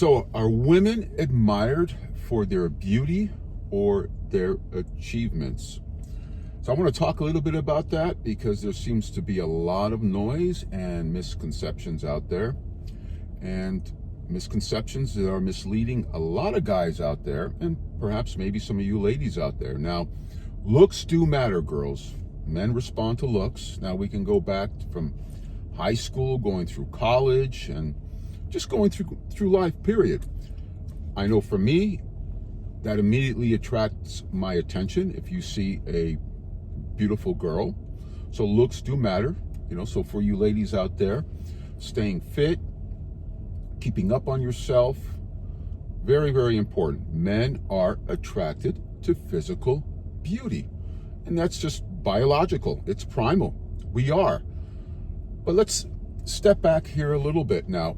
So, are women admired for their beauty or their achievements? So, I want to talk a little bit about that because there seems to be a lot of noise and misconceptions out there. And misconceptions that are misleading a lot of guys out there, and perhaps maybe some of you ladies out there. Now, looks do matter, girls. Men respond to looks. Now, we can go back from high school, going through college, and just going through life, period. I know for me, that immediately attracts my attention if you see a beautiful girl. So looks do matter, so for you ladies out there, staying fit, keeping up on yourself, very, very important. Men are attracted to physical beauty, and that's just biological. It's primal. We are. But let's step back here a little bit now.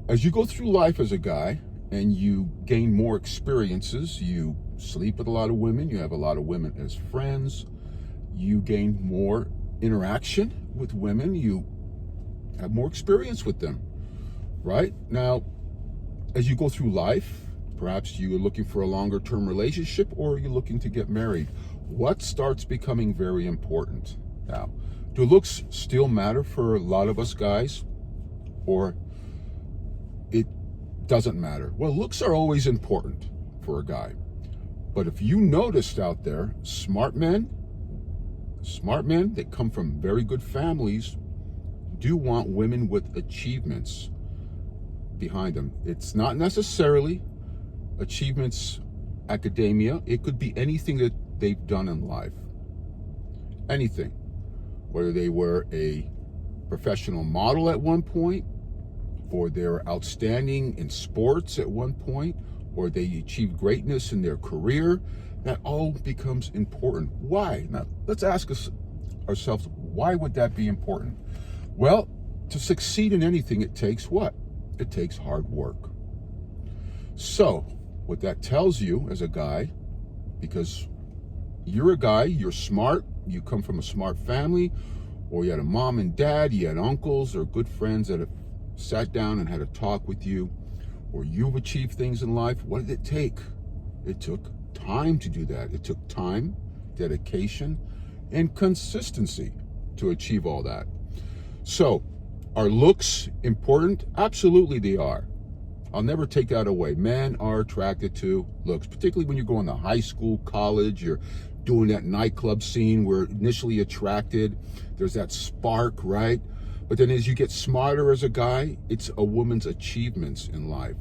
As you go through life as a guy and you gain more experiences, you sleep with a lot of women, you have a lot of women as friends, you gain more interaction with women, you have more experience with them, right? Now, as you go through life, perhaps you're looking for a longer term relationship or you're looking to get married. What starts becoming very important? Now, do looks still matter for a lot of us guys, or it doesn't matter? Well, looks are always important for a guy. But if you noticed out there, smart men that come from very good families do want women with achievements behind them. It's not necessarily achievements academia. It could be anything that they've done in life. Anything. Whether they were a professional model at one point, or they're outstanding in sports at one point, or they achieve greatness in their career, that all becomes important. Why? Now, let's ask ourselves, why would that be important? Well, to succeed in anything, it takes what? It takes hard work. So, what that tells you as a guy, because you're a guy, you're smart, you come from a smart family, or you had a mom and dad, you had uncles or good friends that have sat down and had a talk with you, or you've achieved things in life. What did it take? It took time to do that. It took time, dedication, and consistency to achieve all that. So, are looks important? Absolutely they are. I'll never take that away. Men are attracted to looks, particularly when you're going to high school, college, you're doing that nightclub scene where initially attracted, there's that spark, right? But then as you get smarter as a guy, it's a woman's achievements in life.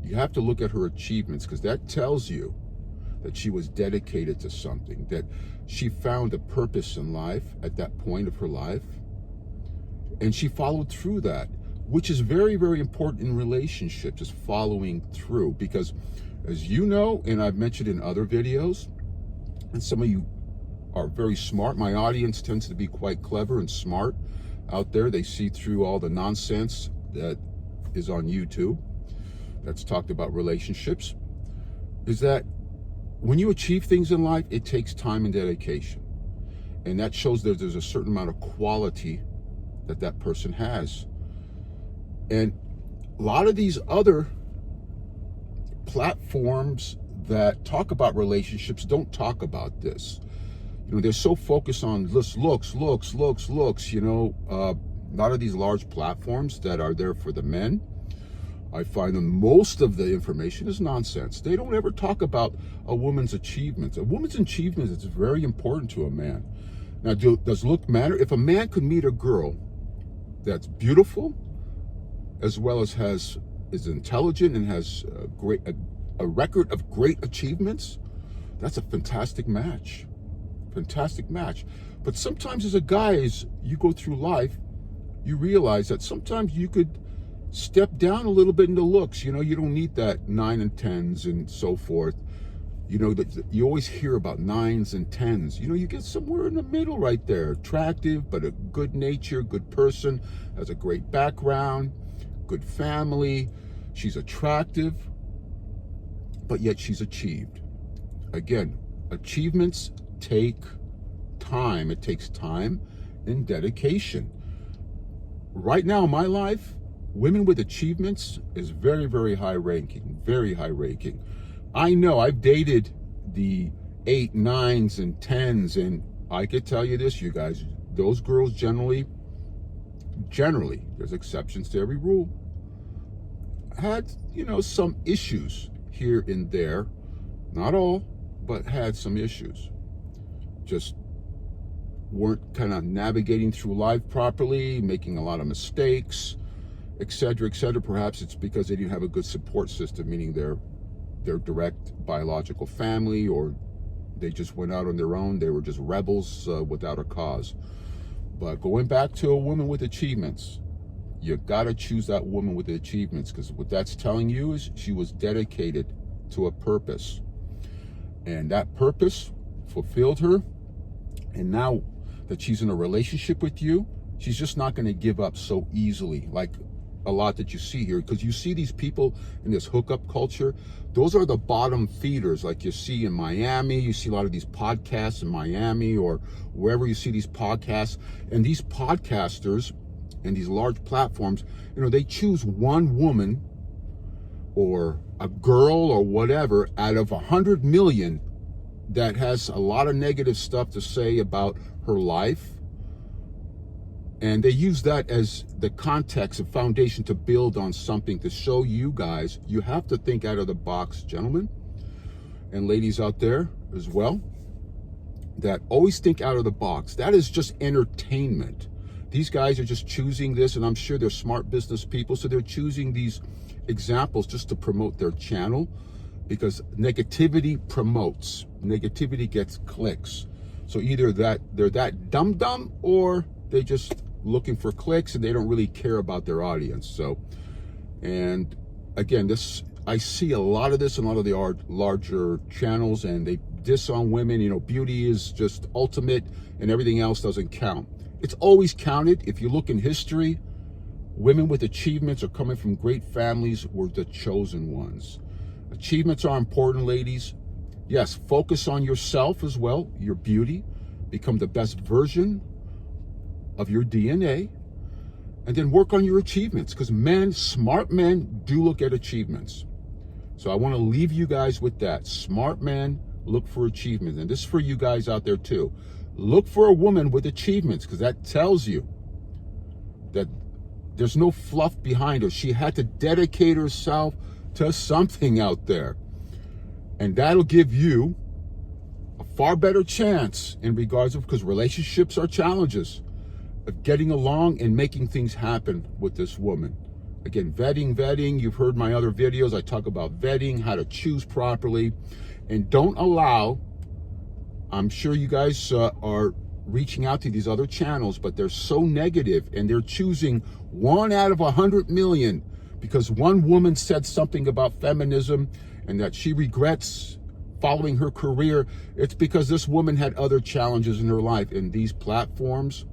You have to look at her achievements because that tells you that she was dedicated to something, that she found a purpose in life at that point of her life, and she followed through that, which is very, very important in relationships, is following through. Because as you know, and I've mentioned in other videos, and some of you are very smart, my audience tends to be quite clever and smart out there. They see through all the nonsense that is on YouTube that's talked about relationships, is that when you achieve things in life, it takes time and dedication. And that shows that there's a certain amount of quality that person has. And a lot of these other platforms that talk about relationships don't talk about this. They're so focused on looks. A lot of these large platforms that are there for the men, I find that most of the information is nonsense. They don't ever talk about a woman's achievements. A woman's achievements is very important to a man. Now, does look matter? If a man could meet a girl that's beautiful, as well as is intelligent and has a record of great achievements, that's a fantastic match. Fantastic match. But sometimes as a guy, as you go through life, you realize that sometimes you could step down a little bit into looks. You don't need that 9 and 10s and so forth. That you always hear about 9s and 10s. You get somewhere in the middle right there. Attractive, but a good nature, good person, has a great background, good family. She's attractive, but yet she's achieved. Again, achievements take time. It takes time and dedication. Right now in my life, women with achievements is very, very high ranking, very high ranking. I know I've dated the 8, 9s, and 10s, and I could tell you this, you guys, those girls generally, there's exceptions to every rule, had, some issues here and there. Not all, but had some issues. Just weren't kind of navigating through life properly, making a lot of mistakes, etc., etc. Perhaps it's because they didn't have a good support system, meaning their direct biological family, or they just went out on their own. They were just rebels without a cause. But going back to a woman with achievements, you got to choose that woman with the achievements, because what that's telling you is she was dedicated to a purpose. And that purpose fulfilled her. And now that she's in a relationship with you, she's just not going to give up so easily, like a lot that you see here. Because you see these people in this hookup culture, those are the bottom feeders, like you see in Miami. You see a lot of these podcasts in Miami or wherever you see these podcasts. And these podcasters and these large platforms, they choose one woman or a girl or whatever out of 100 million that has a lot of negative stuff to say about her life. And they use that as the context and foundation to build on something, to show you guys, you have to think out of the box, gentlemen and ladies out there as well, that always think out of the box. That is just entertainment. These guys are just choosing this, and I'm sure they're smart business people, so they're choosing these examples just to promote their channel, because negativity promotes. Negativity gets clicks. So either that they're that dumb, or they just looking for clicks and they don't really care about their audience. So, and again, I see a lot of this in a lot of the larger channels, and they diss on women. Beauty is just ultimate and everything else doesn't count. It's always counted. If you look in history, women with achievements or coming from great families were the chosen ones. Achievements are important, ladies. Yes, focus on yourself as well, your beauty. Become the best version of your DNA. And then work on your achievements, because smart men do look at achievements. So I want to leave you guys with that. Smart men look for achievements. And this is for you guys out there too. Look for a woman with achievements, because that tells you that there's no fluff behind her. She had to dedicate herself to something out there. And that'll give you a far better chance in regards of, because relationships are challenges, of getting along and making things happen with this woman. Again, vetting. You've heard my other videos. I talk about vetting, how to choose properly. And don't allow, I'm sure you guys are reaching out to these other channels, but they're so negative, and they're choosing 1 out of 100 million because one woman said something about feminism and that she regrets following her career. It's because this woman had other challenges in her life, and these platforms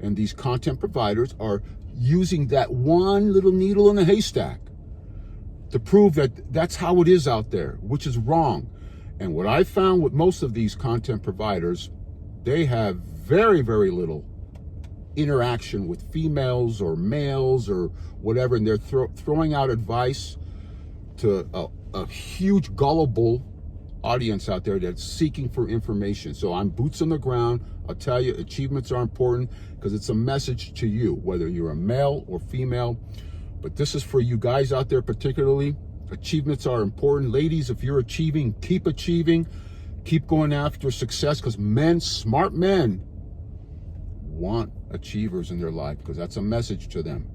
and these content providers are using that one little needle in a haystack to prove that that's how it is out there, which is wrong. And what I found with most of these content providers, they have very, very little interaction with females or males or whatever, and they're throwing out advice to a huge gullible audience out there that's seeking for information. So I'm boots on the ground. I'll tell you, achievements are important because it's a message to you, whether you're a male or female. But this is for you guys out there particularly. Achievements are important. Ladies, if you're achieving, keep going after success, because smart men want achievers in their life, because that's a message to them.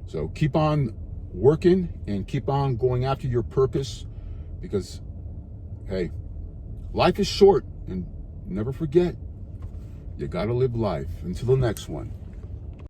So keep on working and keep on going after your purpose, because, hey, life is short, and never forget, you got to live life. Until the next one.